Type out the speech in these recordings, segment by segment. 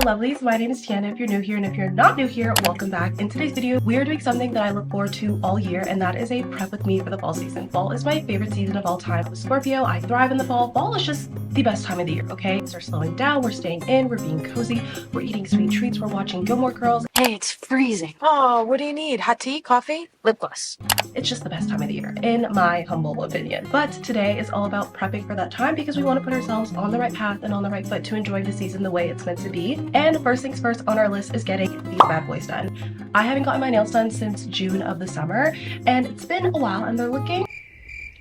Lovelies, my name is Tiana if you're new here, and if you're not new here, welcome back. In today's video, we are doing something that I look forward to all year, and that is a prep with me for the fall season. Fall is my favorite season of all time. With Scorpio, I thrive in the fall. Fall is just the best time of the year, okay? We're slowing down, we're staying in, we're being cozy, we're eating sweet treats, we're watching Gilmore Girls. Hey, it's freezing. Oh, what do you need? Hot tea, coffee, lip gloss? It's just the best time of the year, in my humble opinion. But today is all about prepping for that time because we want to put ourselves on the right path and on the right foot to enjoy the season the way it's meant to be. And first things first on our list is getting these bad boys done. I haven't gotten my nails done since June of the summer, and it's been a while, and they're looking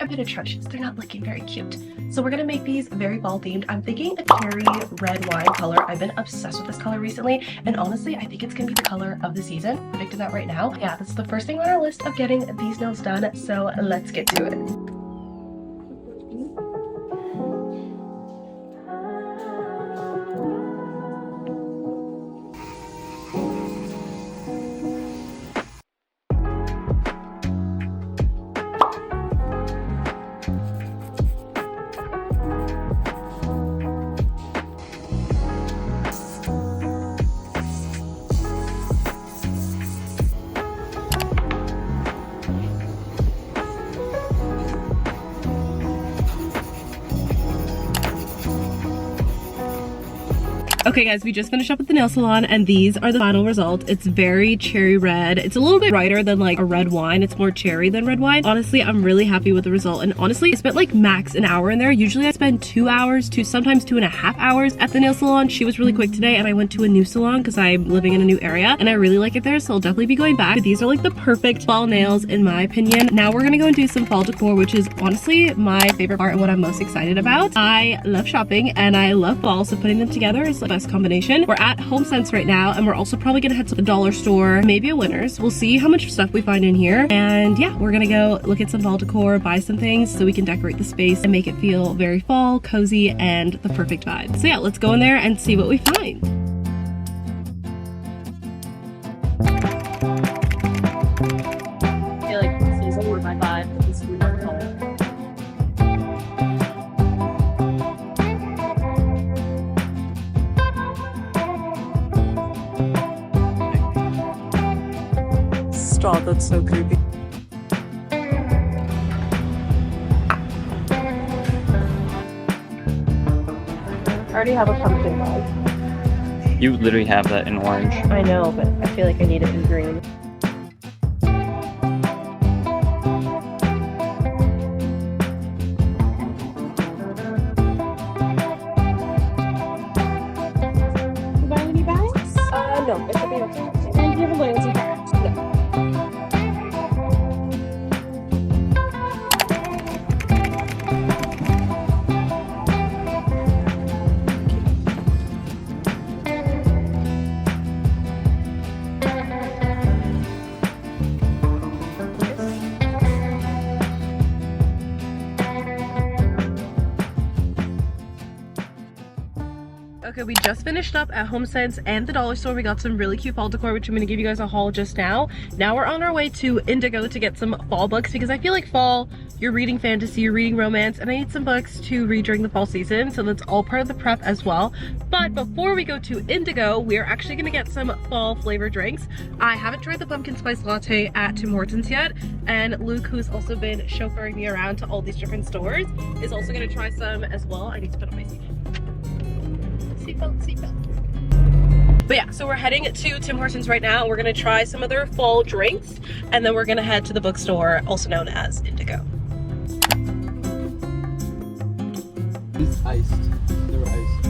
a bit atrocious. They're not looking very cute. So we're gonna make these very fall themed. I'm thinking a cherry red wine color. I've been obsessed with this color recently, and honestly, I think it's gonna be the color of the season. Predicting that right now. Yeah, this is the first thing on our list of getting these nails done, so let's get to it. Okay guys, we just finished up at the nail salon and these are the final result. It's very cherry red. It's a little bit brighter than like a red wine. It's more cherry than red wine. Honestly, I'm really happy with the result, and honestly, I spent like max an hour in there. Usually I spend 2 hours to sometimes 2.5 hours at the nail salon. She was really quick today, and I went to a new salon because I'm living in a new area and I really like it there, so I'll definitely be going back. But these are like the perfect fall nails in my opinion. Now we're gonna go and do some fall decor, which is honestly my favorite part and what I'm most excited about. I love shopping and I love fall, so putting them together is like combination. We're at HomeSense right now, and we're also probably gonna head to the dollar store, maybe a Winners. We'll see how much stuff we find in here, and yeah, we're gonna go look at some fall decor, buy some things so we can decorate the space and make it feel very fall, cozy, and the perfect vibe. So yeah, let's go in there and see what we find. I feel like this is more my vibe. This is more fall. Stop, that's so creepy. I already have a pumpkin vibe. You literally have that in orange. I know, but I feel like I need it in green. You buy any bags? No, it should be okay. And do you have a loyalty card? No. Okay, we just finished up at HomeSense and the dollar store. We got some really cute fall decor, which I'm going to give you guys a haul just now. Now we're on our way to Indigo to get some fall books because I feel like fall, you're reading fantasy, you're reading romance, and I need some books to read during the fall season, so that's all part of the prep as well. But before we go to Indigo, we are actually going to get some fall flavored drinks. I haven't tried the pumpkin spice latte at Tim Hortons yet, and Luke, who's also been chauffeuring me around to all these different stores, is also going to try some as well. I need to put on my seatbelt. Seatbelt. But yeah, so we're heading to Tim Hortons right now. We're gonna try some of their fall drinks, and then we're gonna head to the bookstore, also known as Indigo. It's iced. They were iced.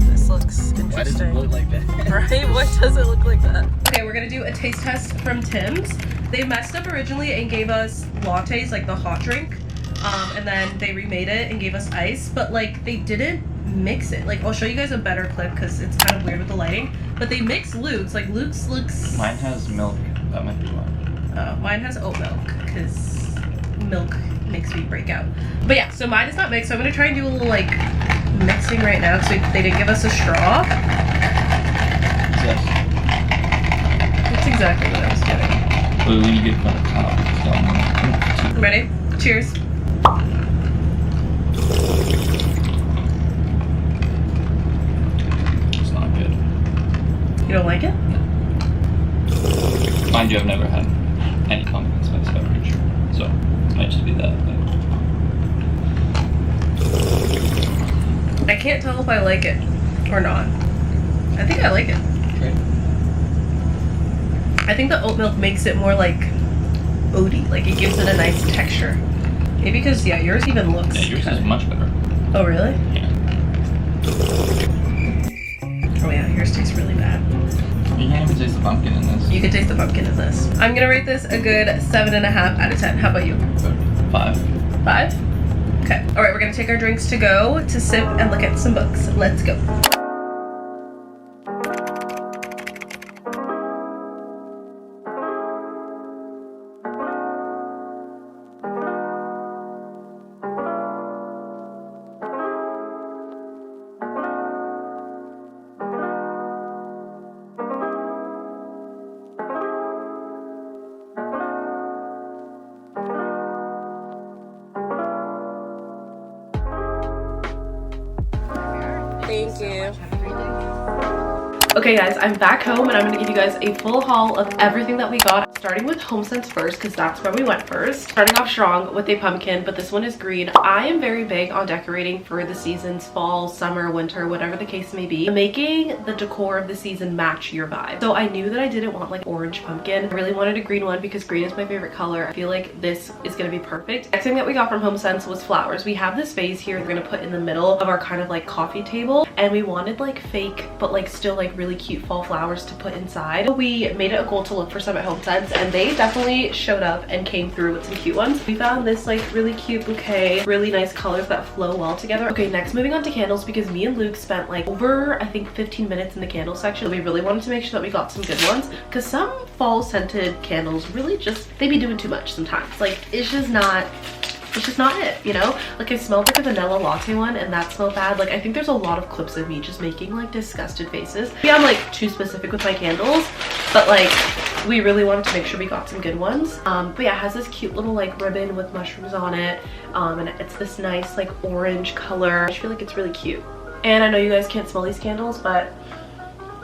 This looks interesting. Why does it look like that? Right? Why does it look like that? Okay, we're gonna do a taste test from Tim's. They messed up originally and gave us lattes, like the hot drink, and then they remade it and gave us ice, but like they didn't mix it. Like I'll show you guys a better clip because it's kind of weird with the lighting, but they mixed Luke's. Like Luke's looks... Mine has milk. That might be mine. Mine has oat milk because milk makes me break out. But yeah, so mine is not mixed, so I'm gonna try and do a little like mixing right now because they didn't give us a straw. Yes. That's exactly what I was doing. Well, when you get it from the top, it's Ready? Cheers. It's not good. You don't like it? Mind you, I've never had any pumpkin spice beverage, so it might just be that. I can't tell if I like it or not. I think I like it. Okay. I think the oat milk makes it more like oaty, like it gives it a nice texture. Maybe because, yeah, yours even looks Yeah, yours is much better. Oh, really? Yeah. Oh yeah, yours tastes really bad. You can't even taste the pumpkin in this. You can taste the pumpkin in this. I'm gonna rate this a good 7.5 out of 10. How about you? 5. 5? Okay. All right, we're gonna take our drinks to go, to sip, and look at some books. Let's go. Thank you. Okay guys, I'm back home and I'm gonna give you guys a full haul of everything that we got. Starting with HomeSense first, because that's where we went first. Starting off strong with a pumpkin, but this one is green. I am very big on decorating for the seasons, fall, summer, winter, whatever the case may be. Making the decor of the season match your vibe. So I knew that I didn't want like orange pumpkin. I really wanted a green one because green is my favorite color. I feel like this is gonna be perfect. Next thing that we got from HomeSense was flowers. We have this vase here we're gonna put in the middle of our kind of like coffee table, and we wanted like fake, but like still like really cute fall flowers to put inside. We made it a goal to look for some at HomeSense, and they definitely showed up and came through with some cute ones. We found this like really cute bouquet, really nice colors that flow well together. Okay, next moving on to candles, because me and Luke spent like over I think 15 minutes in the candle section. We really wanted to make sure that we got some good ones, because some fall scented candles really just, they be doing too much sometimes. Like it's just not it, you know? Like I smelled like a vanilla latte one and that smelled bad. Like I think there's a lot of clips of me just making like disgusted faces. Yeah, I'm like too specific with my candles, but like we really wanted to make sure we got some good ones. But yeah, it has this cute little like ribbon with mushrooms on it, and it's this nice like orange color. I just feel like it's really cute. And I know you guys can't smell these candles, but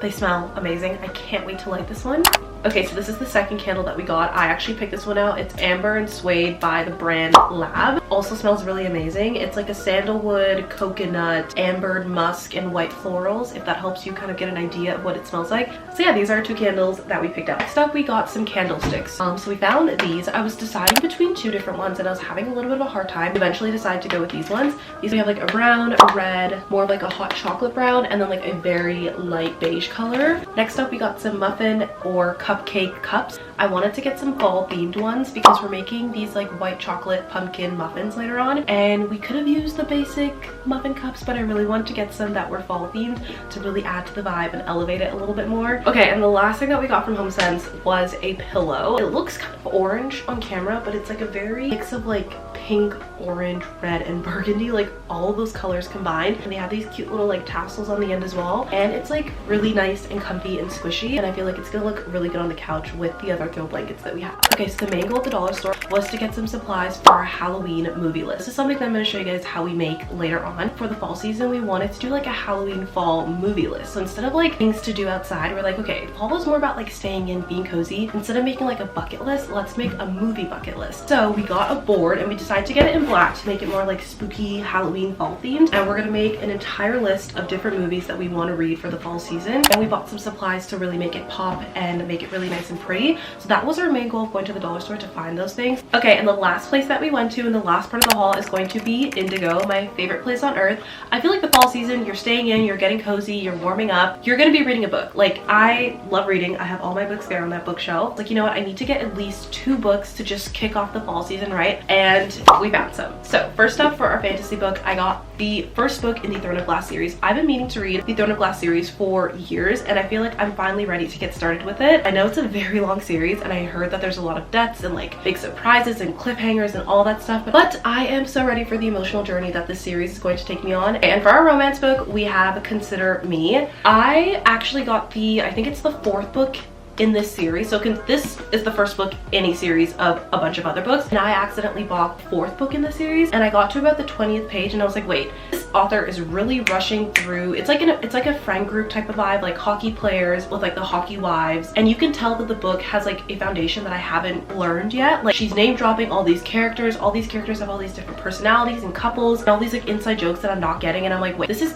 they smell amazing. I can't wait to light this one. Okay, so this is the second candle that we got. I actually picked this one out. It's Amber and Suede by the brand Lab. Also smells really amazing. It's like a sandalwood, coconut, ambered musk, and white florals, if that helps you kind of get an idea of what it smells like. So yeah, these are 2 candles that we picked out. Next up, we got some candlesticks. So we found these. I was deciding between 2 different ones and I was having a little bit of a hard time. Eventually decided to go with these ones. These we have like a brown, a red, more of like a hot chocolate brown, and then like a very light beige color. Next up, we got some muffin or cupcake cups. I wanted to get some fall themed ones because we're making these like white chocolate pumpkin muffins later on, and we could have used the basic muffin cups, but I really wanted to get some that were fall themed to really add to the vibe and elevate it a little bit more. Okay, and the last thing that we got from HomeSense was a pillow. It looks kind of orange on camera, but it's like a very mix of like pink, orange, red, and burgundy, like all of those colors combined. And they have these cute little like tassels on the end as well, and it's like really nice and comfy and squishy, and I feel like it's gonna look really good on the couch with the other throw blankets that we have. Okay, so the main goal at the dollar store was to get some supplies for our Halloween movie list. This is something that I'm going to show you guys how we make later on. For the fall season, we wanted to do like a Halloween fall movie list. So instead of like things to do outside, we're like, okay, fall is more about like staying in, being cozy. Instead of making like a bucket list, let's make a movie bucket list. So we got a board and we decided to get it in black to make it more like spooky Halloween fall themed. And we're going to make an entire list of different movies that we want to read for the fall season. And we bought some supplies to really make it pop and make it really nice and pretty. So that was our main goal of going to the dollar store, to find those things. Okay, and the last place that we went to in the last part of the haul is going to be Indigo, my favorite place on earth. I feel like the fall season, you're staying in, you're getting cozy, you're warming up, you're gonna be reading a book. Like I love reading. I have all my books there on that bookshelf. Like, you know what, I need to get at least 2 books to just kick off the fall season, right? And we found some. So first up, for our fantasy book, I got the first book in the Throne of Glass series. I've been meaning to read the Throne of Glass series for years, and I feel like I'm finally ready to get started with it. I know it's a very long series, and I heard that there's a lot of deaths and like big surprises and cliffhangers and all that stuff, but I am so ready for the emotional journey that this series is going to take me on. And for our romance book, we have Consider Me. I actually got the, I think it's the 4th book in this series. So this is the first book in a series of a bunch of other books, and I accidentally bought the 4th book in the series, and I got to about the 20th page and I was like, wait, this author is really rushing through. It's like a friend group type of vibe, like hockey players with like the hockey wives, and you can tell that the book has like a foundation that I haven't learned yet. Like she's name dropping all these characters have all these different personalities and couples and all these like inside jokes that I'm not getting, and I'm like, wait, this is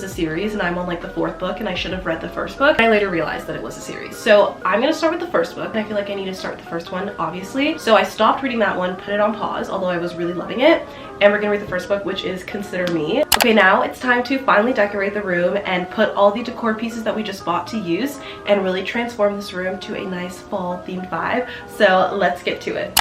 a series and I'm on like the 4th book and I should have read the 1st book. And I later realized that it was a series. So I'm gonna start with the 1st book, and I feel like I need to start with the 1st one, obviously. So I stopped reading that one, put it on pause, although I was really loving it, and we're gonna read the 1st book, which is Consider Me. Okay, now it's time to finally decorate the room and put all the decor pieces that we just bought to use and really transform this room to a nice fall themed vibe. So let's get to it.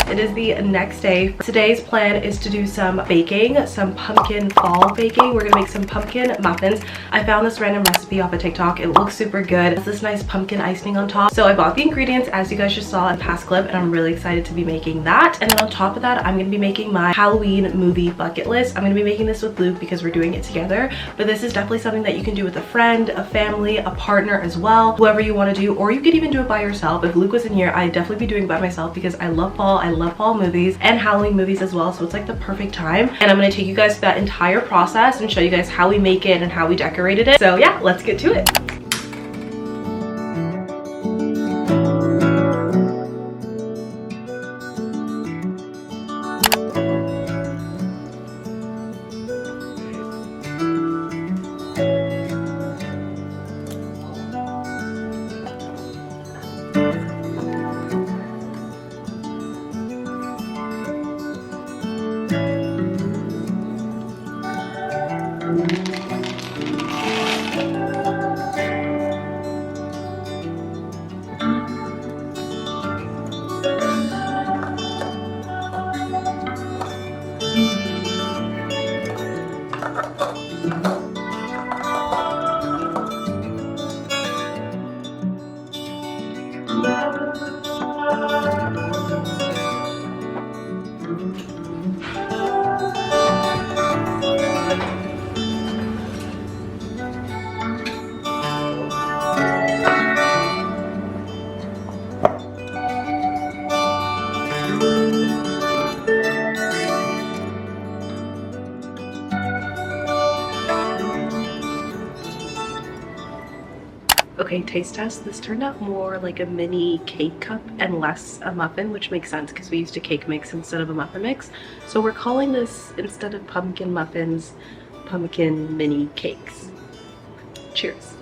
It is the next day. Today's plan is to do some baking, some pumpkin fall baking. We're gonna make some pumpkin muffins. I found this random recipe off of TikTok. It looks super good. It's this nice pumpkin icing on top. So I bought the ingredients as you guys just saw in the past clip, and I'm really excited to be making that. And then on top of that, I'm gonna be making my Halloween movie bucket list. I'm gonna be making this with Luke because we're doing it together, but this is definitely something that you can do with a friend, a family, a partner as well, whoever you want to do, or you could even do it by yourself. If Luke was in here, I'd definitely be doing it by myself because I love fall. I love fall movies and Halloween movies as well, so it's like the perfect time. And I'm going to take you guys through that entire process and show you guys how we make it and how we decorated it. So yeah, let's get to it. Okay, taste test. This turned out more like a mini cake cup and less a muffin, which makes sense because we used a cake mix instead of a muffin mix. So we're calling this, instead of pumpkin muffins, pumpkin mini cakes. Cheers.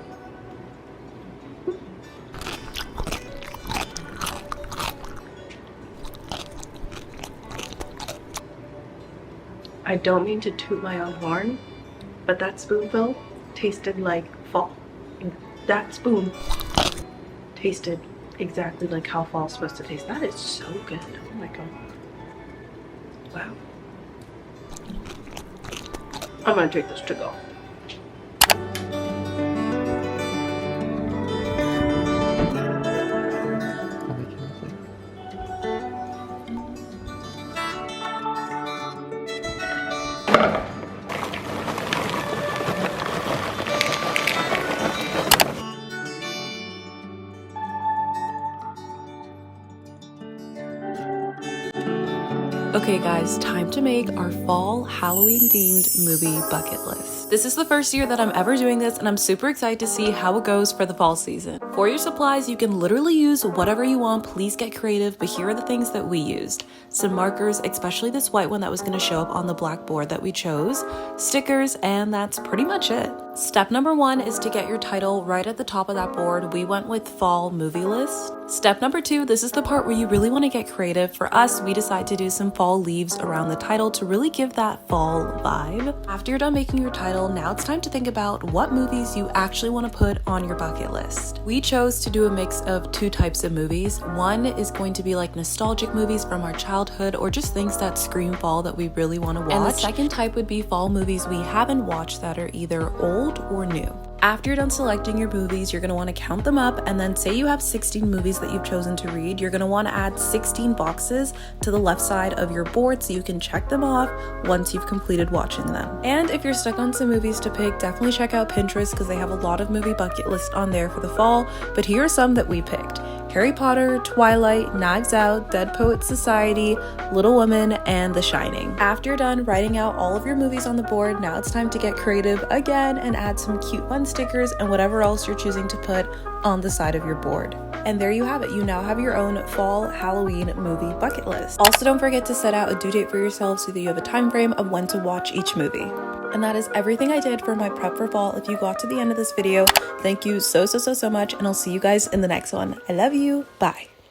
I don't mean to toot my own horn, but that spoonful tasted like fall. That spoon tasted exactly like how fall's supposed to taste. That is so good. Oh my god. Wow. I'm gonna take this to go. Okay guys, time to make our fall Halloween themed movie bucket list. This is the first year that I'm ever doing this and I'm super excited to see how it goes for the fall season. For your supplies, you can literally use whatever you want. Please get creative, but here are the things that we used. Some markers, especially this white one that was going to show up on the blackboard that we chose, stickers, and that's pretty much it. Step number 1 is to get your title right at the top of that board. We went with fall movie list. Step number 2, this is the part where you really want to get creative. For us, we decided to do some fall leaves around the title to really give that fall vibe. After you're done making your title, now it's time to think about what movies you actually want to put on your bucket list. We chose to do a mix of 2 types of movies. One is going to be like nostalgic movies from our childhood or just things that scream fall that we really want to watch. And the second type would be fall movies we haven't watched that are either old or new. After you're done selecting your movies, you're going to want to count them up, and then say you have 16 movies that you've chosen to read, you're going to want to add 16 boxes to the left side of your board so you can check them off once you've completed watching them. And if you're stuck on some movies to pick, definitely check out Pinterest because they have a lot of movie bucket list on there for the fall, but here are some that we picked. Harry Potter, Twilight, Knives Out, Dead Poets Society, Little Women, and The Shining. After you're done writing out all of your movies on the board, now it's time to get creative again and add some cute fun stickers and whatever else you're choosing to put on the side of your board. And there you have it. You now have your own fall Halloween movie bucket list. Also, don't forget to set out a due date for yourself so that you have a time frame of when to watch each movie. And that is everything I did for my prep for fall. If you got to the end of this video, thank you so much, and I'll see you guys in the next one. I love you. Bye.